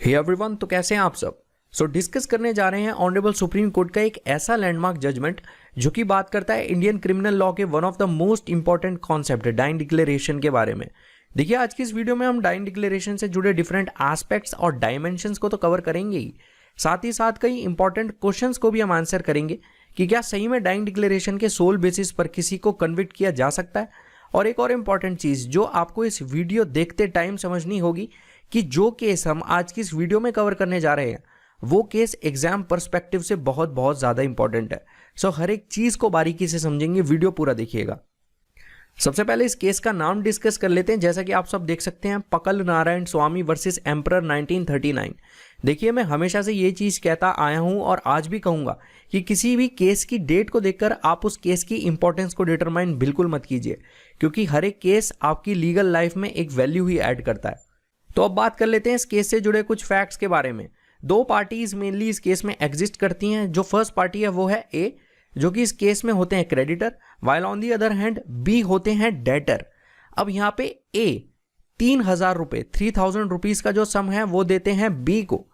Hey everyone, तो कैसे हैं आप सब। डिस्कस करने जा रहे हैं ऑनरेबल सुप्रीम कोर्ट का एक ऐसा लैंडमार्क जजमेंट जो कि बात करता है इंडियन क्रिमिनल लॉ के one of the most important concept dying declaration के बारे में। देखिए, आज की इस वीडियो में हम डाइंग डिक्लेरेशन से जुड़े डिफरेंट एस्पेक्ट्स और डायमेंशंस को तो कवर करेंगे ही साथ कई इंपॉर्टेंट क्वेश्चंस को भी हम आंसर करेंगे कि क्या सही में डाइंग डिक्लेरेशन के सोल बेसिस पर किसी को कन्विक्ट किया जा सकता है। और एक और इम्पॉर्टेंट चीज़ जो आपको इस वीडियो देखते टाइम समझनी होगी कि जो केस हम आज की इस वीडियो में कवर करने जा रहे हैं वो केस एग्जाम पर्सपेक्टिव से बहुत ज़्यादा इंपॉर्टेंट है। हर एक चीज़ को बारीकी से समझेंगे, वीडियो पूरा देखिएगा। सबसे पहले इस केस का नाम डिस्कस कर लेते हैं। जैसा कि आप सब देख सकते हैं, पकल नारायण स्वामी वर्सेस एम्परर 1939। देखिए, मैं हमेशा से ये चीज़ कहता आया हूँ और आज भी कहूँगा कि किसी भी केस की डेट को देखकर आप उस केस की इंपॉर्टेंस को डिटरमाइन बिल्कुल मत कीजिए, क्योंकि हर एक केस आपकी लीगल लाइफ में एक वैल्यू ही ऐड करता है। तो अब बात कर लेते हैं इस केस से जुड़े कुछ फैक्ट्स के बारे में। दो पार्टीज मेनली इस केस में एग्जिस्ट करती हैं। जो फर्स्ट पार्टी है वो है ए, जो कि इस केस में होते हैं creditor, while on the other hand B होते हैं डेटर। अब यहाँ पे ए 3000 रुपये 3000 रुपीज़ का जो सम है वो देते हैं बी को।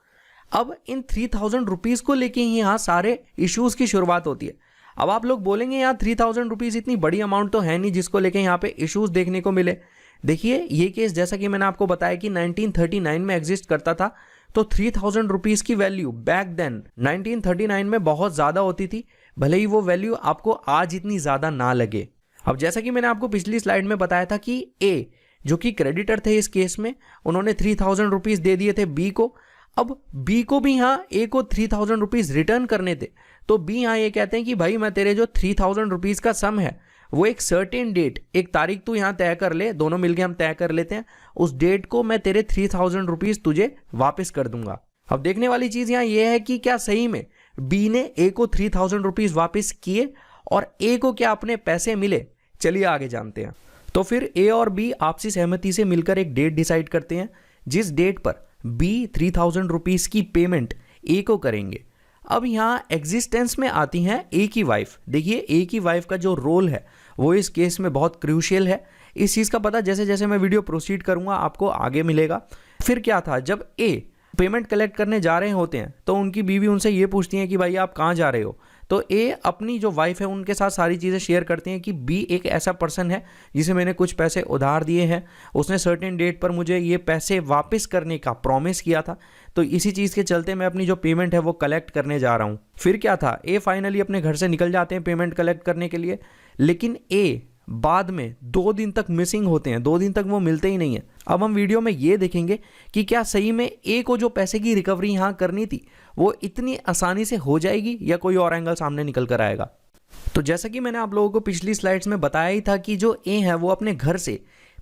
अब इन 3000 रुपीज़ को लेके ही यहाँ सारे इश्यूज़ की शुरुआत होती है। अब आप लोग बोलेंगे यार 3000 रुपीज़ इतनी बड़ी अमाउंट तो है नहीं जिसको लेके यहाँ पे इश्यूज़ देखने को मिले। देखिए, ये केस जैसा कि मैंने आपको बताया कि 1939 में एग्जिस्ट करता था, तो 3000 रुपीज़ की वैल्यू बैक देन 1939 में बहुत ज़्यादा होती थी, भले ही वो वैल्यू आपको आज इतनी ज़्यादा ना लगे। अब जैसा कि मैंने आपको पिछली स्लाइड में बताया था कि ए जो कि क्रेडिटर थे इस केस में, उन्होंने 3000 रुपीज़ दे दिए थे बी को। अब बी को भी यहाँ ए को 3000 रुपीज़ रिटर्न करने थे, तो बी यहाँ ये कहते हैं कि भाई मैं तेरे जो 3000 रुपीज़ का सम है वो एक सर्टेन डेट, एक तारीख तू यहाँ तय कर ले, दोनों मिलके हम तय कर लेते हैं, उस डेट को मैं तेरे 3000 रुपीज़ तुझे वापस कर दूंगा। अब देखने वाली चीज़ यहाँ ये है कि क्या सही में बी ने ए को 3000 रुपीज़ वापस किए और ए को क्या अपने पैसे मिले। चलिए आगे जानते हैं। तो फिर ए और बी आपसी सहमति से मिलकर एक डेट डिसाइड करते हैं जिस डेट पर बी 3000 रुपीज़ की पेमेंट ए को करेंगे। अब यहाँ एग्जिस्टेंस में आती हैं ए की वाइफ। देखिए, ए की वाइफ का जो रोल है वो इस केस में बहुत क्रूशियल है। इस चीज़ का पता जैसे जैसे मैं वीडियो प्रोसीड करूँगा आपको आगे मिलेगा। फिर क्या था, जब ए पेमेंट कलेक्ट करने जा रहे होते हैं तो उनकी बीवी उनसे ये पूछती है कि भाई आप कहाँ जा रहे हो। तो ए अपनी जो वाइफ है उनके साथ सारी चीज़ें शेयर करते हैं कि बी एक ऐसा पर्सन है जिसे मैंने कुछ पैसे उधार दिए हैं, उसने सर्टेन डेट पर मुझे ये पैसे वापस करने का प्रॉमिस किया था, तो इसी चीज़ के चलते मैं अपनी जो पेमेंट है वो कलेक्ट करने जा रहा हूँ। फिर क्या था, ए फाइनली अपने घर से निकल जाते हैं पेमेंट कलेक्ट करने के लिए, लेकिन ए बाद में 2 दिन तक मिसिंग होते हैं, 2 दिन तक वो मिलते ही नहीं है। अब हम वीडियो में ये देखेंगे कि क्या सही में ए को जो पैसे की रिकवरी यहाँ करनी थी वो इतनी आसानी से हो जाएगी या कोई और एंगल सामने निकल कर आएगा। तो जैसा कि मैंने आप लोगों को पिछली स्लाइड्स में बताया ही था कि जो ए है वो अपने घर से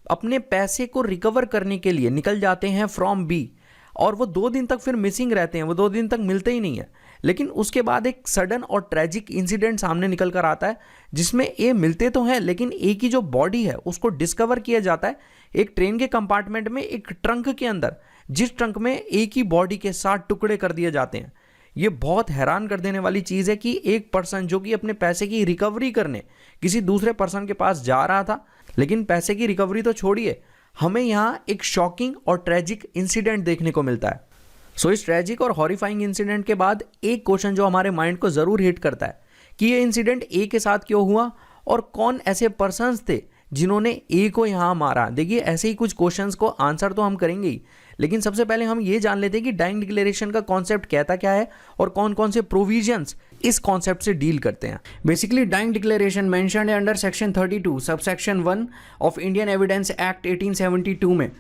अपने पैसे को रिकवर करने के लिए निकल जाते हैं फ्रॉम बी, और वो 2 दिन तक फिर मिसिंग रहते हैं, वो 2 दिन तक मिलते ही नहीं है। लेकिन उसके बाद एक सडन और ट्रेजिक इंसिडेंट सामने निकल कर आता है जिसमें ए मिलते तो हैं लेकिन ए की जो बॉडी है उसको डिस्कवर किया जाता है एक ट्रेन के कंपार्टमेंट में, एक ट्रंक के अंदर, जिस ट्रंक में ए की बॉडी के 7 टुकड़े कर दिए जाते हैं। ये बहुत हैरान कर देने वाली चीज़ है कि एक पर्सन जो कि अपने पैसे की रिकवरी करने किसी दूसरे पर्सन के पास जा रहा था, लेकिन पैसे की रिकवरी तो छोड़िए, हमें यहाँ एक शॉकिंग और ट्रेजिक इंसिडेंट देखने को मिलता है। इस ट्रेजिक और हॉरिफाइंग इंसिडेंट के बाद एक क्वेश्चन जो हमारे माइंड को ज़रूर हिट करता है कि ये इंसिडेंट ए के साथ क्यों हुआ और कौन ऐसे पर्सन्स थे जिन्होंने ए को यहाँ मारा। देखिए, ऐसे ही कुछ क्वेश्चंस को आंसर तो हम करेंगे ही, लेकिन सबसे पहले हम ये जान लेते हैं कि डाइंग डिक्लेरेशन का कॉन्सेप्ट कहता क्या है और कौन कौन से प्रोविजंस इस कॉन्सेप्ट से डील करते हैं। बेसिकली डाइंग डिक्लेरेशन मेंशन्ड है under section 32 subsection 1 of Indian evidence act 1872 में।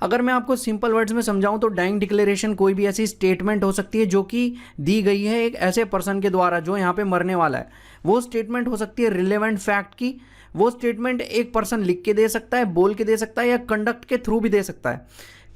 अगर मैं आपको सिंपल वर्ड्स में समझाऊं तो डाइंग डिक्लेरेशन कोई भी ऐसी स्टेटमेंट हो सकती है जो कि दी गई है एक ऐसे पर्सन के द्वारा जो यहाँ पे मरने वाला है। वो स्टेटमेंट हो सकती है रिलेवेंट फैक्ट की, वो स्टेटमेंट एक पर्सन लिख के दे सकता है, बोल के दे सकता है, या कंडक्ट के थ्रू भी दे सकता है।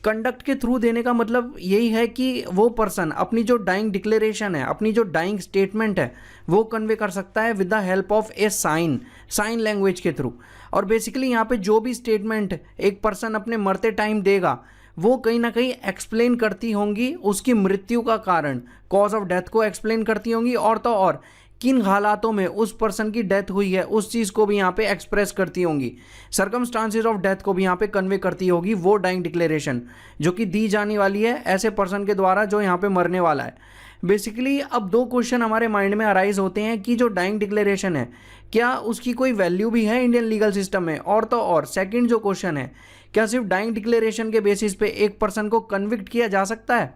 कंडक्ट के थ्रू देने का मतलब यही है कि वो पर्सन अपनी जो डाइंग डिक्लेरेशन है, अपनी जो डाइंग स्टेटमेंट है वो कन्वे कर सकता है with the help of a sign language के थ्रू। और बेसिकली यहाँ पे जो भी स्टेटमेंट एक पर्सन अपने मरते टाइम देगा वो कहीं ना कहीं एक्सप्लेन करती होंगी उसकी मृत्यु का कारण, कॉज ऑफ डेथ को एक्सप्लेन करती होंगी, और तो और किन हालातों में उस पर्सन की डेथ हुई है उस चीज़ को भी यहाँ पे एक्सप्रेस करती होंगी, सर्कमस्टांसेस ऑफ डेथ को भी यहाँ पे कन्वे करती होगी वो डाइंग डिक्लेरेशन जो कि दी जाने वाली है ऐसे पर्सन के द्वारा जो यहाँ पे मरने वाला है। बेसिकली अब दो क्वेश्चन हमारे माइंड में अराइज होते हैं कि जो डाइंग डिक्लेरेशन है क्या उसकी कोई वैल्यू भी है इंडियन लीगल सिस्टम में, और तो और सेकंड जो क्वेश्चन है क्या सिर्फ डाइंग डिक्लेरेशन के बेसिस पे एक पर्सन को कन्विक्ट किया जा सकता है।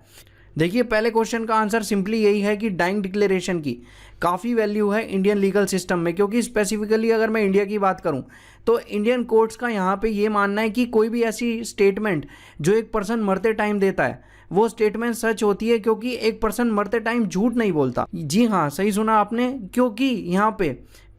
देखिए पहले क्वेश्चन का आंसर सिंपली यही है कि डाइंग डिक्लेरेशन की काफ़ी वैल्यू है इंडियन लीगल सिस्टम में, क्योंकि स्पेसिफिकली अगर मैं इंडिया की बात करूं तो इंडियन कोर्ट्स का यहाँ पे ये मानना है कि कोई भी ऐसी स्टेटमेंट जो एक पर्सन मरते टाइम देता है वो स्टेटमेंट सच होती है, क्योंकि एक पर्सन मरते टाइम झूठ नहीं बोलता। जी हाँ, सही सुना आपने, क्योंकि यहाँ पे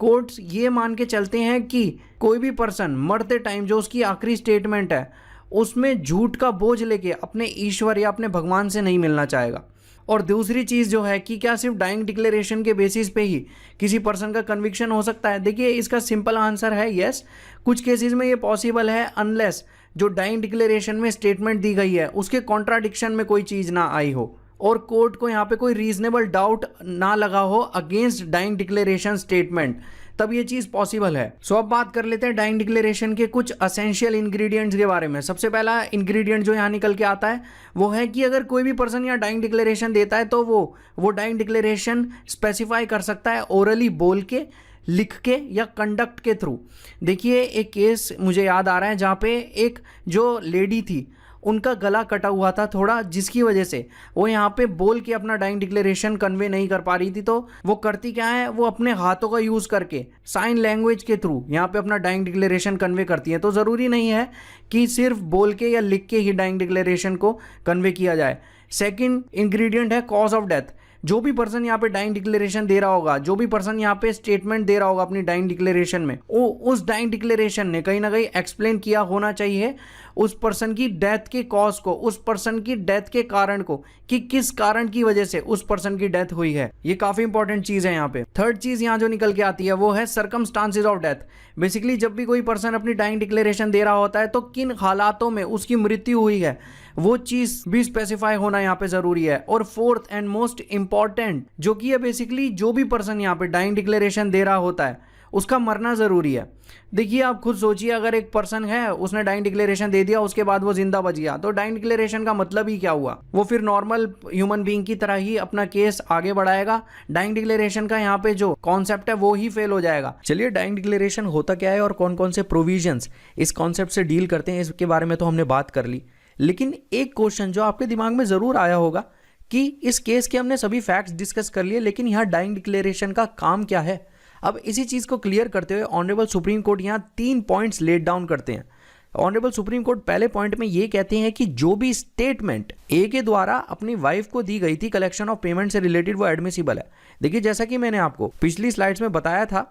कोर्ट्स ये मान के चलते हैं कि कोई भी पर्सन मरते टाइम जो उसकी आखिरी स्टेटमेंट है उसमें झूठ का बोझ लेके अपने ईश्वर या अपने भगवान से नहीं मिलना चाहेगा। और दूसरी चीज़ जो है कि क्या सिर्फ डाइंग डिक्लेरेशन के बेसिस पे ही किसी पर्सन का कन्विक्शन हो सकता है। देखिए इसका सिंपल आंसर है यस, कुछ केसेस में ये पॉसिबल है अनलेस जो डाइंग डिक्लेरेशन में स्टेटमेंट दी गई है उसके कॉन्ट्राडिक्शन में कोई चीज़ ना आई हो और कोर्ट को यहाँ पे कोई रीजनेबल डाउट ना लगा हो अगेंस्ट डाइंग डिक्लेरेशन स्टेटमेंट, तब ये चीज़ पॉसिबल है। सो अब बात कर लेते हैं डाइंग डिक्लेरेशन के कुछ असेंशियल इंग्रेडिएंट्स के बारे में। सबसे पहला इंग्रेडिएंट जो यहाँ निकल के आता है वो है कि अगर कोई भी पर्सन यहाँ डाइंग डिक्लेरेशन देता है तो वो डाइंग डिक्लेरेशन स्पेसिफाई कर सकता है ओरली बोल के, लिख के या कंडक्ट के थ्रू। देखिए एक केस मुझे याद आ रहा है जहाँ पे एक जो लेडी थी उनका गला कटा हुआ था थोड़ा, जिसकी वजह से वो यहाँ पे बोल के अपना डाइंग डिक्लेरेशन कन्वे नहीं कर पा रही थी। तो वो करती क्या है, वो अपने हाथों का यूज़ करके साइन लैंग्वेज के थ्रू यहाँ पे अपना डाइंग डिक्लेरेशन कन्वे करती है। तो ज़रूरी नहीं है कि सिर्फ बोल के या लिख के ही डाइंग डिक्लेरेशन को कन्वे किया जाए। सेकेंड इंग्रेडिएंट है कॉज ऑफ डेथ। जो भी पर्सन यहाँ पे डाइंग डिक्लेरेशन दे रहा होगा, जो भी पर्सन यहाँ पे स्टेटमेंट दे रहा होगा अपनी डाइंग डिक्लेरेशन में, वो उस डाइंग डिक्लेरेशन ने कहीं ना कहीं एक्सप्लेन किया होना चाहिए उस पर्सन की डेथ के कॉज को, उस पर्सन की डेथ के कारण को, कि किस कारण की वजह से उस पर्सन की डेथ हुई है। ये काफी इंपॉर्टेंट चीज है यहाँ पे। थर्ड चीज यहाँ जो निकल के आती है वो है सर्कमस्टांसेस ऑफ डेथ। बेसिकली जब भी कोई पर्सन अपनी डाइंग डिक्लेरेशन दे रहा होता है तो किन हालातों में उसकी मृत्यु हुई है वो चीज भी स्पेसिफाई होना यहाँ पे जरूरी है। और फोर्थ एंड मोस्ट इंपॉर्टेंट जो कि है बेसिकली जो भी पर्सन यहाँ पे डाइंग डिक्लेरेशन दे रहा होता है उसका मरना जरूरी है। देखिए आप खुद सोचिए, अगर एक पर्सन है उसने डाइंग डिक्लेरेशन दे दिया उसके बाद वो जिंदा बच गया तो डाइंग डिक्लेरेशन का मतलब ही क्या हुआ। वो फिर नॉर्मल ह्यूमन बीइंग की तरह ही अपना केस आगे बढ़ाएगा। डाइंग डिक्लेरेशन का यहाँ पे जो कॉन्सेप्ट है वो ही फेल हो जाएगा। चलिए डाइंग डिक्लेरेशन होता क्या है और कौन कौन से प्रोविजंस इस कॉन्सेप्ट से डील करते हैं इसके बारे में तो हमने बात कर ली, लेकिन एक क्वेश्चन जो आपके दिमाग में जरूर आया होगा कि इस केस के हमने सभी फैक्ट्स डिस्कस कर लिए लेकिन यहाँ डाइंग डिक्लेरेशन का काम क्या है। अब इसी चीज को क्लियर करते हुए ऑनरेबल सुप्रीम कोर्ट यहाँ 3 पॉइंट्स लेट डाउन करते हैं। ऑनरेबल सुप्रीम कोर्ट पहले पॉइंट में ये कहते हैं कि जो भी स्टेटमेंट ए के द्वारा अपनी वाइफ को दी गई थी कलेक्शन ऑफ पेमेंट से रिलेटेड वो एडमिसिबल है। देखिए जैसा कि मैंने आपको पिछली स्लाइड्स में बताया था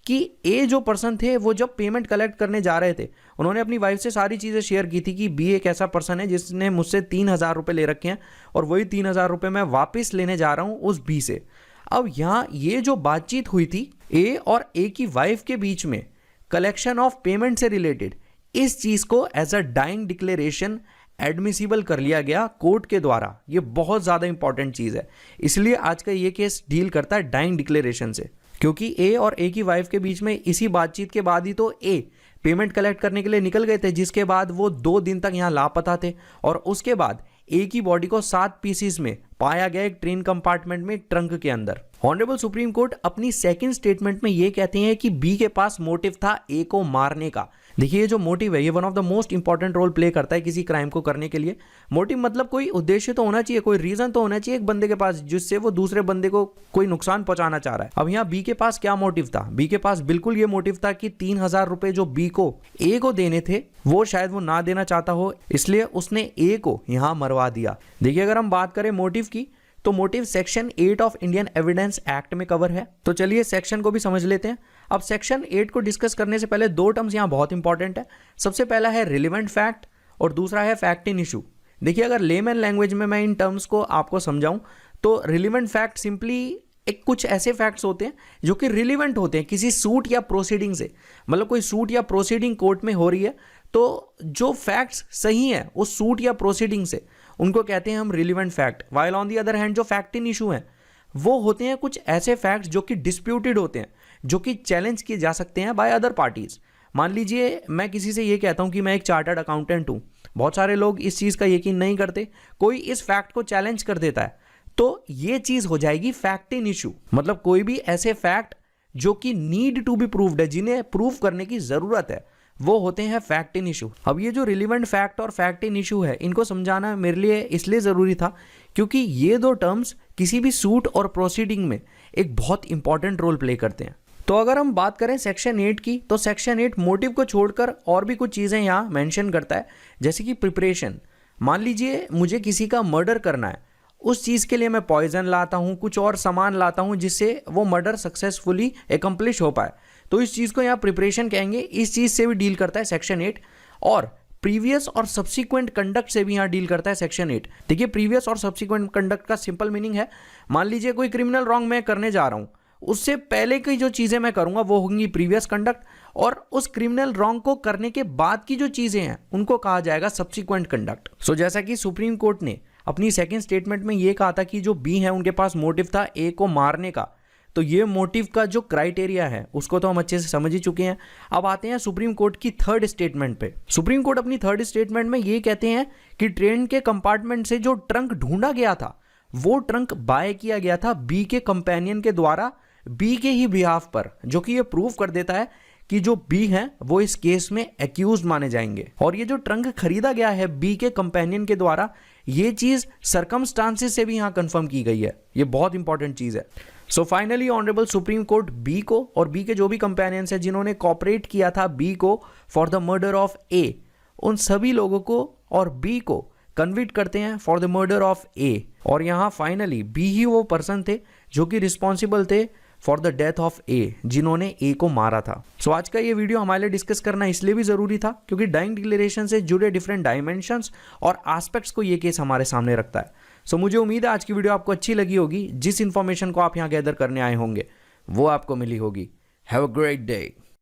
कि ए जो पर्सन थे वो जब पेमेंट कलेक्ट करने जा रहे थे उन्होंने अपनी वाइफ से सारी चीज़ें शेयर की थी कि बी एक ऐसा पर्सन है जिसने मुझसे 3,000 रुपये ले रखे हैं और वही 3,000 रुपये मैं वापस लेने जा रहा हूँ उस बी से। अब यहाँ ये जो बातचीत हुई थी ए और ए की वाइफ के बीच में कलेक्शन ऑफ पेमेंट से रिलेटेड, इस चीज़ को as a dying declaration admissible कर लिया गया कोर्ट के द्वारा। ये बहुत ज़्यादा इंपॉर्टेंट चीज़ है, इसलिए आज का ये केस डील करता है डाइंग डिक्लेरेशन से, क्योंकि ए और ए की वाइफ के बीच में इसी बातचीत के बाद ही तो ए पेमेंट कलेक्ट करने के लिए निकल गए थे, जिसके बाद वो 2 दिन तक यहाँ लापता थे और उसके बाद ए की बॉडी को 7 पीसीस में पाया गया एक ट्रेन कंपार्टमेंट में ट्रंक के अंदर। ऑनरेबल सुप्रीम कोर्ट अपनी सेकंड स्टेटमेंट में ये कहते हैं कि बी के पास मोटिव था ए को मारने का। देखिए ये जो मोटिव है ये one of the most important role play करता है किसी क्राइम को करने के लिए। मोटिव मतलब कोई उद्देश्य तो होना चाहिए, कोई रीजन तो होना चाहिए एक बंदे के पास जिससे वो दूसरे बंदे को कोई नुकसान पहुंचाना चाह रहा है। अब यहाँ बी के पास क्या मोटिव था? बी के पास बिल्कुल ये मोटिव था कि 3,000 रुपए जो बी को ए को देने थे वो शायद वो ना देना चाहता हो, इसलिए उसने ए को यहाँ मरवा दिया। देखिए अगर हम बात करें मोटिव की तो motive section 8 of Indian evidence act में कवर है। तो चलिए सेक्शन को भी समझ लेते हैं। अब सेक्शन 8 को डिस्कस करने से पहले 2 टर्म्स यहाँ बहुत इंपॉर्टेंट है। सबसे पहला है रिलेवेंट फैक्ट और दूसरा है फैक्ट इन इशू। देखिए अगर लेमैन लैंग्वेज में मैं इन टर्म्स को आपको समझाऊं तो रिलेवेंट फैक्ट सिंपली एक कुछ ऐसे फैक्ट्स होते हैं जो कि रिलेवेंट होते हैं किसी सूट या प्रोसीडिंग से। मतलब कोई सूट या प्रोसीडिंग कोर्ट में हो रही है तो जो फैक्ट्स सही है उस सूट या प्रोसीडिंग से उनको कहते हैं हम relevant fact. While on the other hand जो फैक्ट इन इशू है वो होते हैं कुछ ऐसे फैक्ट्स जो कि डिस्प्यूटेड होते हैं, जो कि चैलेंज किए जा सकते हैं बाय अदर पार्टीज। मान लीजिए मैं किसी से ये कहता हूँ कि मैं एक चार्टर्ड अकाउंटेंट हूँ, बहुत सारे लोग इस चीज़ का यकीन नहीं करते, कोई इस फैक्ट को चैलेंज कर देता है, तो ये चीज़ हो जाएगी फैक्ट इन इशू। मतलब कोई भी ऐसे फैक्ट जो कि नीड टू बी प्रूव्ड है, जिन्हें प्रूव करने की ज़रूरत है, वो होते हैं फैक्ट इन इशू। अब ये जो रिलेवेंट फैक्ट और फैक्ट इन इशू है, इनको समझाना मेरे लिए इसलिए ज़रूरी था क्योंकि ये दो टर्म्स किसी भी सूट और प्रोसीडिंग में एक बहुत इंपॉर्टेंट रोल प्ले करते हैं। तो अगर हम बात करें सेक्शन 8 की, तो सेक्शन 8 मोटिव को छोड़कर और भी कुछ चीज़ें यहाँ मेंशन करता है, जैसे कि प्रिपरेशन। मान लीजिए मुझे किसी का मर्डर करना है, उस चीज़ के लिए मैं पॉइजन लाता हूँ, कुछ और सामान लाता हूँ जिससे वो मर्डर सक्सेसफुली एकम्प्लिश हो पाए, तो इस चीज़ को यहाँ प्रिपरेशन कहेंगे। इस चीज़ से भी डील करता है सेक्शन 8। और प्रीवियस और सब्सिक्वेंट कंडक्ट से भी यहाँ डील करता है सेक्शन 8। देखिए, प्रीवियस और सब्सिक्वेंट कंडक्ट का सिंपल मीनिंग है, मान लीजिए कोई क्रिमिनल रॉन्ग मैं करने जा रहा हूँ, उससे पहले की जो चीज़ें मैं करूँगा वो होंगी प्रीवियस कंडक्ट, और उस क्रिमिनल रॉन्ग को करने के बाद की जो चीज़ें हैं उनको कहा जाएगा सब्सिक्वेंट कंडक्ट। सो जैसा कि सुप्रीम कोर्ट ने अपनी सेकंड स्टेटमेंट में ये कहा था कि जो बी है उनके पास मोटिव था ए को मारने का, तो ये मोटिव का जो क्राइटेरिया है उसको तो हम अच्छे से समझ ही चुके हैं। अब आते हैं सुप्रीम कोर्ट की थर्ड स्टेटमेंट पे। सुप्रीम कोर्ट अपनी थर्ड स्टेटमेंट में ये कहते हैं कि ट्रेन के कंपार्टमेंट से जो ट्रंक ढूंढा गया था, वो ट्रंक बाय किया गया था बी के कंपेनियन के द्वारा, बी के ही बिहाफ पर, जो कि ये प्रूव कर देता है कि जो बी हैं वो इस केस में एक्यूज माने जाएंगे। और ये जो ट्रंक खरीदा गया है बी के कंपेनियन के द्वारा, ये चीज सरकमस्टांसेस से भी यहाँ कंफर्म की गई है, ये बहुत इंपॉर्टेंट चीज है। So finally honourable Supreme Court B को और बी के जो भी कंपेनियंस हैं जिन्होंने कॉपरेट किया था बी को फॉर द मर्डर ऑफ ए, उन सभी लोगों को और बी को कन्विक्ट करते हैं फॉर द मर्डर ऑफ ए। और यहाँ फाइनली बी ही वो पर्सन थे जो कि रिस्पॉन्सिबल थे फॉर द डेथ ऑफ ए, जिन्होंने ए को मारा था। सो आज का ये वीडियो हमारे लिए डिस्कस करना इसलिए भी ज़रूरी था क्योंकि डाइंग डिक्लेरेशन से जुड़े डिफरेंट डायमेंशंस और एस्पेक्ट्स को ये केस हमारे सामने रखता है। सो मुझे उम्मीद है आज की वीडियो आपको अच्छी लगी होगी, जिस इन्फॉर्मेशन को आप यहाँ गैदर करने आए होंगे वो आपको मिली होगी। Have a great day.